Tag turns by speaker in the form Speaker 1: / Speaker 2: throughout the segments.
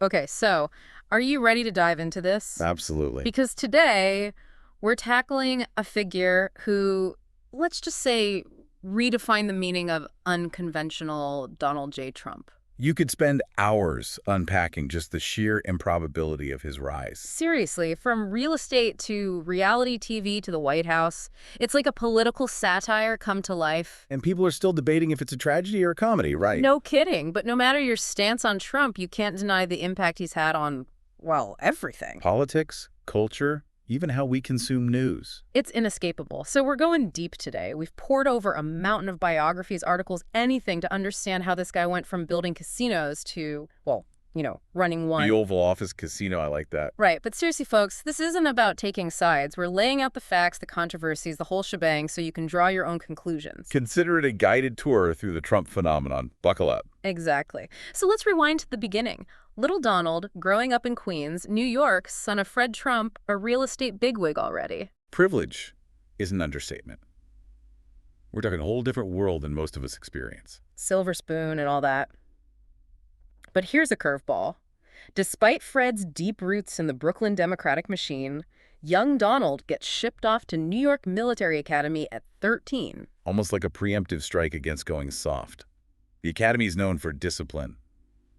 Speaker 1: Okay, so are you ready to dive into this?
Speaker 2: Absolutely.
Speaker 1: Because today we're tackling a figure who, let's just say, redefined the meaning of unconventional Donald J. Trump.
Speaker 2: You could spend hours unpacking just the sheer improbability of his rise.
Speaker 1: Seriously, from real estate to reality TV to the White House, it's like a political satire come to life.
Speaker 2: And people are still debating if it's a tragedy or a comedy, right?
Speaker 1: No kidding, but no matter your stance on Trump, you can't deny the impact he's had on, well, everything.
Speaker 2: Politics, culture, even how we consume news.
Speaker 1: It's inescapable. So we're going deep today. We've poured over a mountain of biographies, articles, anything to understand how this guy went from building casinos to, well, running
Speaker 2: The
Speaker 1: one.
Speaker 2: Oval Office casino, I like that.
Speaker 1: Right, but seriously, folks, this isn't about taking sides. We're laying out the facts, the controversies, the whole shebang, so you can draw your own conclusions.
Speaker 2: Consider it a guided tour through the Trump phenomenon. Buckle up.
Speaker 1: Exactly. So let's rewind to the beginning. Little Donald, growing up in Queens, New York, son of Fred Trump, a real estate bigwig already.
Speaker 2: Privilege is an understatement. We're talking a whole different world than most of us experience.
Speaker 1: Silver spoon and all that. But here's a curveball. Despite Fred's deep roots in the Brooklyn Democratic machine, young Donald gets shipped off to New York Military Academy at 13.
Speaker 2: Almost like a preemptive strike against going soft. The academy is known for discipline,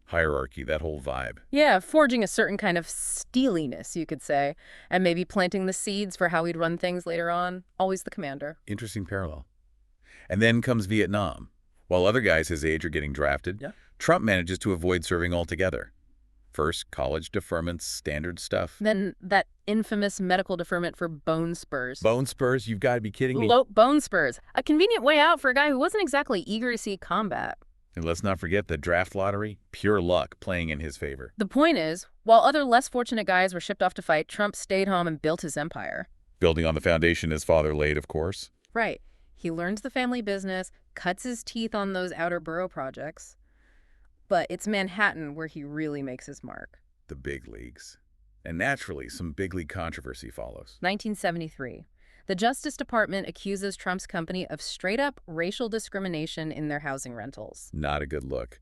Speaker 2: hierarchy, that whole vibe.
Speaker 1: Yeah, forging a certain kind of steeliness, you could say, and maybe planting the seeds for how he'd run things later on. Always the commander.
Speaker 2: Interesting parallel. And then comes Vietnam. While other guys his age are getting drafted,
Speaker 1: Yeah.
Speaker 2: Trump manages to avoid serving altogether. First, college deferments, standard stuff.
Speaker 1: Then that infamous medical deferment for bone spurs.
Speaker 2: Bone spurs, you've got to be kidding me.
Speaker 1: Bone spurs. A convenient way out for a guy who wasn't exactly eager to see combat.
Speaker 2: And let's not forget the draft lottery, pure luck playing in his favor.
Speaker 1: The point is, while other less fortunate guys were shipped off to fight, Trump stayed home and built his empire.
Speaker 2: Building on the foundation his father laid, of course.
Speaker 1: Right. He learns the family business, cuts his teeth on those outer borough projects. But it's Manhattan where he really makes his mark.
Speaker 2: The big leagues. And naturally, some big league controversy follows.
Speaker 1: 1973. The Justice Department accuses Trump's company of straight-up racial discrimination in their housing rentals.
Speaker 2: Not a good look.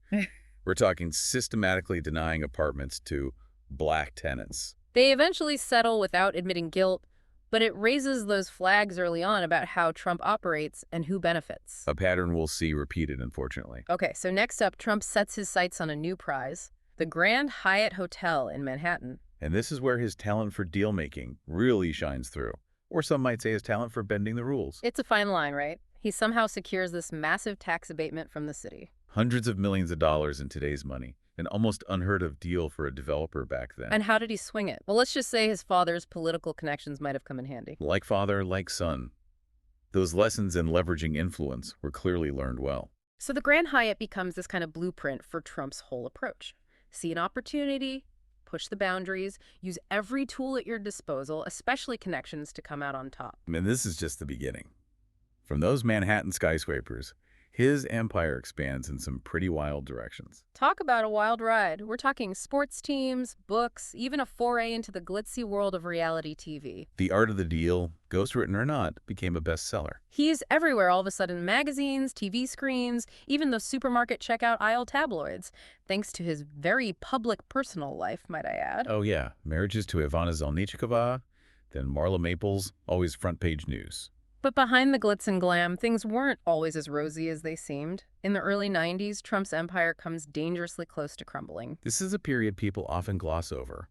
Speaker 2: We're talking systematically denying apartments to black tenants.
Speaker 1: They eventually settle without admitting guilt, but it raises those flags early on about how Trump operates and who benefits.
Speaker 2: A pattern we'll see repeated, unfortunately.
Speaker 1: Okay, so next up, Trump sets his sights on a new prize, the Grand Hyatt Hotel in Manhattan.
Speaker 2: And this is where his talent for deal-making really shines through. Or some might say his talent for bending the rules.
Speaker 1: It's a fine line, right? He somehow secures this massive tax abatement from the city.
Speaker 2: Hundreds of millions of dollars in today's money. An almost unheard of deal for a developer back then.
Speaker 1: And how did he swing it? Well, let's just say his father's political connections might have come in handy.
Speaker 2: Like father, like son. Those lessons in leveraging influence were clearly learned well.
Speaker 1: So the Grand Hyatt becomes this kind of blueprint for Trump's whole approach. See an opportunity, push the boundaries, use every tool at your disposal, especially connections, to come out on top.
Speaker 2: And this is just the beginning. From those Manhattan skyscrapers, his empire expands in some pretty wild directions.
Speaker 1: Talk about a wild ride. We're talking sports teams, books, even a foray into the glitzy world of reality TV.
Speaker 2: The Art of the Deal, ghostwritten or not, became a bestseller.
Speaker 1: He's everywhere all of a sudden, magazines, TV screens, even those supermarket checkout aisle tabloids, thanks to his very public personal life, might I add.
Speaker 2: Oh yeah, marriages to Ivana Zelnichkova, then Marla Maples, always front page news.
Speaker 1: But behind the glitz and glam, things weren't always as rosy as they seemed. In the early 90s, Trump's empire comes dangerously close to crumbling.
Speaker 2: This is a period people often gloss over,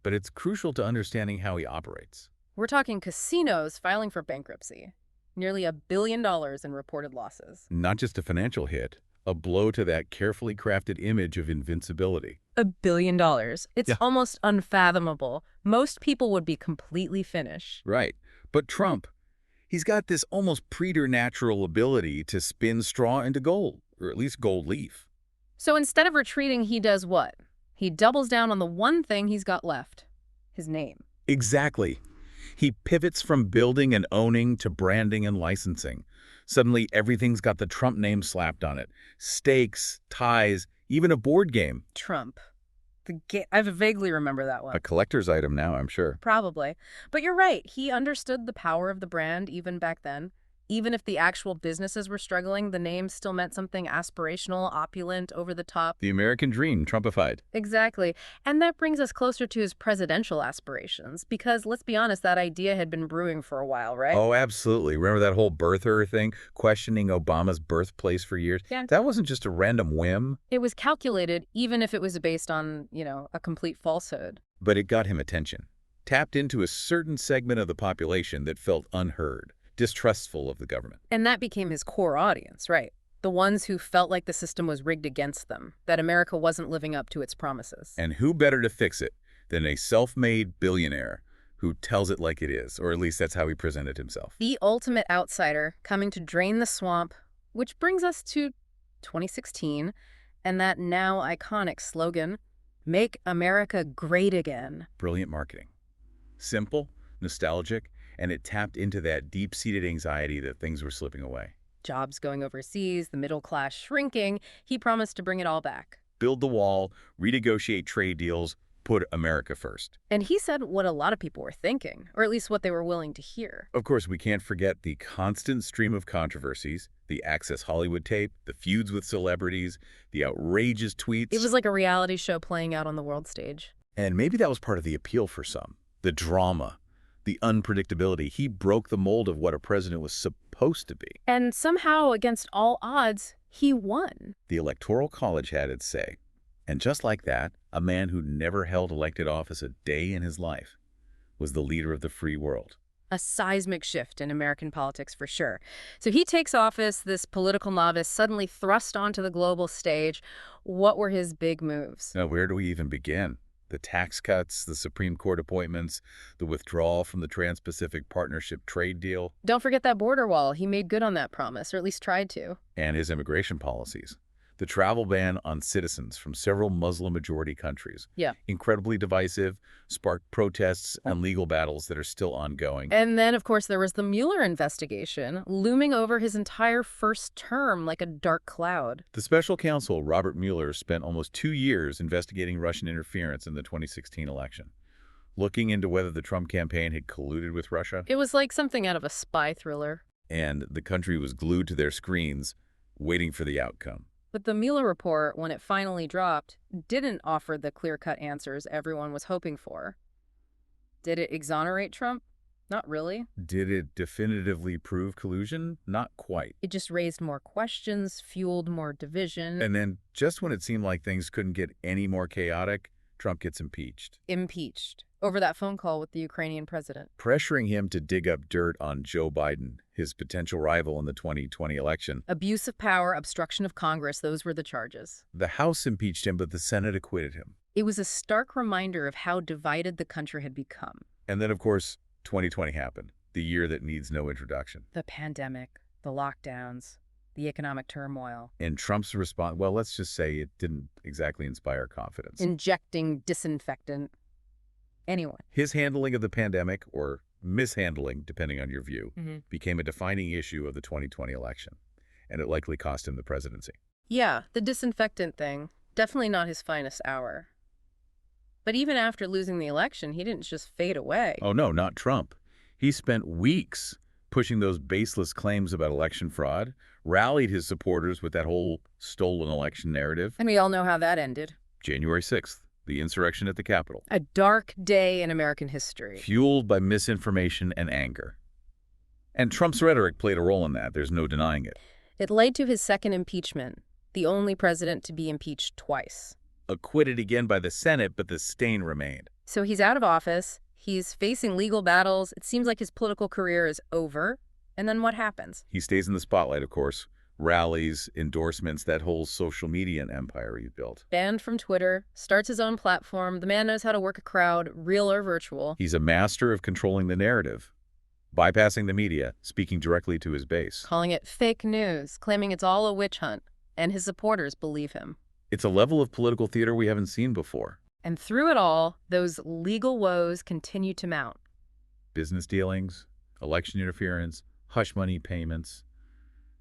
Speaker 2: but it's crucial to understanding how he operates.
Speaker 1: We're talking casinos filing for bankruptcy. Nearly $1 billion in reported losses.
Speaker 2: Not just a financial hit, a blow to that carefully crafted image of invincibility.
Speaker 1: $1 billion. It's
Speaker 2: Yeah.
Speaker 1: almost unfathomable. Most people would be completely finished.
Speaker 2: Right. But Trump, he's got this almost preternatural ability to spin straw into gold, or at least gold leaf.
Speaker 1: So instead of retreating, he does what? He doubles down on the one thing he's got left. His name.
Speaker 2: Exactly. He pivots from building and owning to branding and licensing. Suddenly, everything's got the Trump name slapped on it. Stakes, ties, even a board game.
Speaker 1: Trump. I vaguely remember that one.
Speaker 2: A collector's item now, I'm sure.
Speaker 1: Probably. But you're right. He understood the power of the brand even back then. Even if the actual businesses were struggling, the name still meant something aspirational, opulent, over the top.
Speaker 2: The American dream, Trumpified.
Speaker 1: Exactly. And that brings us closer to his presidential aspirations, because let's be honest, that idea had been brewing for a while, right?
Speaker 2: Oh, absolutely. Remember that whole birther thing, questioning Obama's birthplace for years?
Speaker 1: Yeah.
Speaker 2: That wasn't just a random whim,
Speaker 1: It was calculated, even if it was based on, a complete falsehood.
Speaker 2: but it got him attention. Tapped into a certain segment of the population that felt unheard, distrustful of the government.
Speaker 1: And that became his core audience, right? The ones who felt like the system was rigged against them, that America wasn't living up to its promises.
Speaker 2: And who better to fix it than a self-made billionaire who tells it like it is, or at least that's how he presented himself.
Speaker 1: The ultimate outsider coming to drain the swamp, which brings us to 2016 and that now iconic slogan, "Make America Great Again."
Speaker 2: Brilliant marketing. Simple, nostalgic, and it tapped into that deep-seated anxiety that things were slipping away.
Speaker 1: Jobs going overseas, the middle class shrinking, he promised to bring it all back.
Speaker 2: Build the wall, renegotiate trade deals, put America first.
Speaker 1: And he said what a lot of people were thinking, or at least what they were willing to hear.
Speaker 2: Of course, we can't forget the constant stream of controversies, the Access Hollywood tape, the feuds with celebrities, the outrageous tweets.
Speaker 1: It was like a reality show playing out on the world stage.
Speaker 2: And maybe that was part of the appeal for some. The drama, the unpredictability. He broke the mold of what a president was supposed to be.
Speaker 1: And somehow, against all odds, he won.
Speaker 2: The Electoral College had its say. And just like that, a man who never held elected office a day in his life was the leader of the free world.
Speaker 1: A seismic shift in American politics for sure. So he takes office, this political novice suddenly thrust onto the global stage. What were his big moves?
Speaker 2: Now, where do we even begin? The tax cuts, the Supreme Court appointments, the withdrawal from the Trans-Pacific Partnership trade deal,
Speaker 1: Don't forget that border wall. He made good on that promise, or at least tried to.
Speaker 2: and his immigration policies. The travel ban on citizens from several Muslim-majority countries.
Speaker 1: Yeah.
Speaker 2: Incredibly divisive, sparked protests and legal battles that are still ongoing.
Speaker 1: And then, of course, there was the Mueller investigation, looming over his entire first term like a dark cloud.
Speaker 2: The special counsel, Robert Mueller, spent almost 2 years investigating Russian interference in the 2016 election, looking into whether the Trump campaign had colluded with Russia.
Speaker 1: It was like something out of a spy thriller.
Speaker 2: And the country was glued to their screens, waiting for the outcome.
Speaker 1: But the Mueller report, when it finally dropped, didn't offer the clear-cut answers everyone was hoping for. Did it exonerate Trump? Not really.
Speaker 2: Did it definitively prove collusion? Not quite.
Speaker 1: It just raised more questions, fueled more division.
Speaker 2: And then, just when it seemed like things couldn't get any more chaotic, Trump gets impeached,
Speaker 1: Impeached over that phone call with the Ukrainian president.
Speaker 2: pressuring him to dig up dirt on Joe Biden, his potential rival in the 2020 election.
Speaker 1: Abuse of power, obstruction of Congress, those were the charges.
Speaker 2: The House impeached him, but the Senate acquitted him.
Speaker 1: It was a stark reminder of how divided the country had become.
Speaker 2: And then, of course, 2020 happened, the year that needs no introduction.
Speaker 1: The pandemic, the lockdowns, the economic turmoil.
Speaker 2: And Trump's response, well, let's just say it didn't exactly inspire confidence.
Speaker 1: Injecting disinfectant. Anyone.
Speaker 2: His handling of the pandemic, or mishandling, depending on your view, became a defining issue of the 2020 election, and it likely cost him the presidency.
Speaker 1: Yeah, the disinfectant thing. Definitely not his finest hour. But even after losing the election, he didn't just fade away.
Speaker 2: Oh, no, not Trump. He spent weeks pushing those baseless claims about election fraud, rallied his supporters with that whole stolen election narrative.
Speaker 1: And we all know how that ended.
Speaker 2: January 6th, the insurrection at the Capitol.
Speaker 1: A dark day in American history.
Speaker 2: Fueled by misinformation and anger. And Trump's rhetoric played a role in that. There's no denying it.
Speaker 1: It led to his second impeachment, the only president to be impeached twice.
Speaker 2: Acquitted again by the Senate, but the stain remained.
Speaker 1: So he's out of office. He's facing legal battles. It seems like his political career is over. And then what happens?
Speaker 2: He stays in the spotlight, of course. Rallies, endorsements, that whole social media empire he built.
Speaker 1: Banned from Twitter, starts his own platform. The man knows how to work a crowd, real or virtual.
Speaker 2: He's a master of controlling the narrative, bypassing the media, speaking directly to his base.
Speaker 1: Calling it fake news, claiming it's all a witch hunt. And his supporters believe him.
Speaker 2: It's a level of political theater we haven't seen before.
Speaker 1: And through it all, those legal woes continue to mount.
Speaker 2: Business dealings, election interference, hush money payments.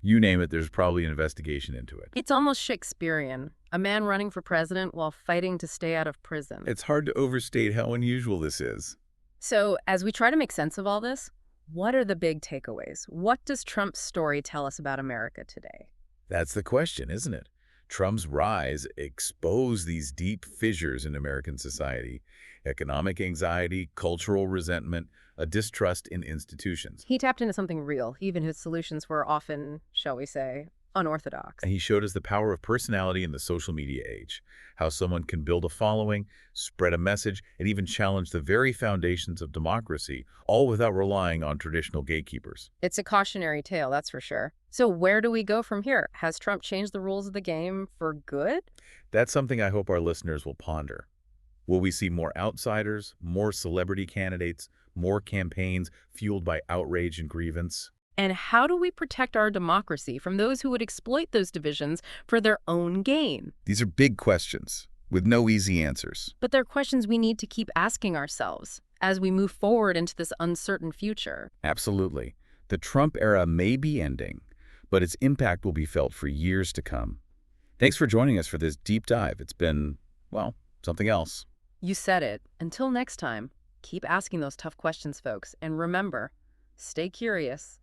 Speaker 2: You name it, there's probably an investigation into it.
Speaker 1: It's almost Shakespearean, a man running for president while fighting to stay out of prison.
Speaker 2: It's hard to overstate how unusual this is.
Speaker 1: So, as we try to make sense of all this, What are the big takeaways? What does Trump's story tell us about America today?
Speaker 2: That's the question, isn't it? Trump's rise exposed these deep fissures in American society: economic anxiety, cultural resentment, a distrust in institutions.
Speaker 1: He tapped into something real, even his solutions were often, shall we say, unorthodox.
Speaker 2: And he showed us the power of personality in the social media age, how someone can build a following, spread a message, and even challenge the very foundations of democracy, all without relying on traditional gatekeepers.
Speaker 1: It's a cautionary tale, that's for sure. So where do we go from here? Has Trump changed the rules of the game for good?
Speaker 2: That's something I hope our listeners will ponder. Will we see more outsiders, more celebrity candidates, more campaigns fueled by outrage and grievance?
Speaker 1: And how do we protect our democracy from those who would exploit those divisions for their own gain?
Speaker 2: These are big questions with no easy answers.
Speaker 1: But they're questions we need to keep asking ourselves as we move forward into this uncertain future.
Speaker 2: Absolutely. The Trump era may be ending, but its impact will be felt for years to come. Thanks for joining us for this deep dive. It's been, well, something else.
Speaker 1: You said it. Until next time, keep asking those tough questions, folks. And remember, stay curious.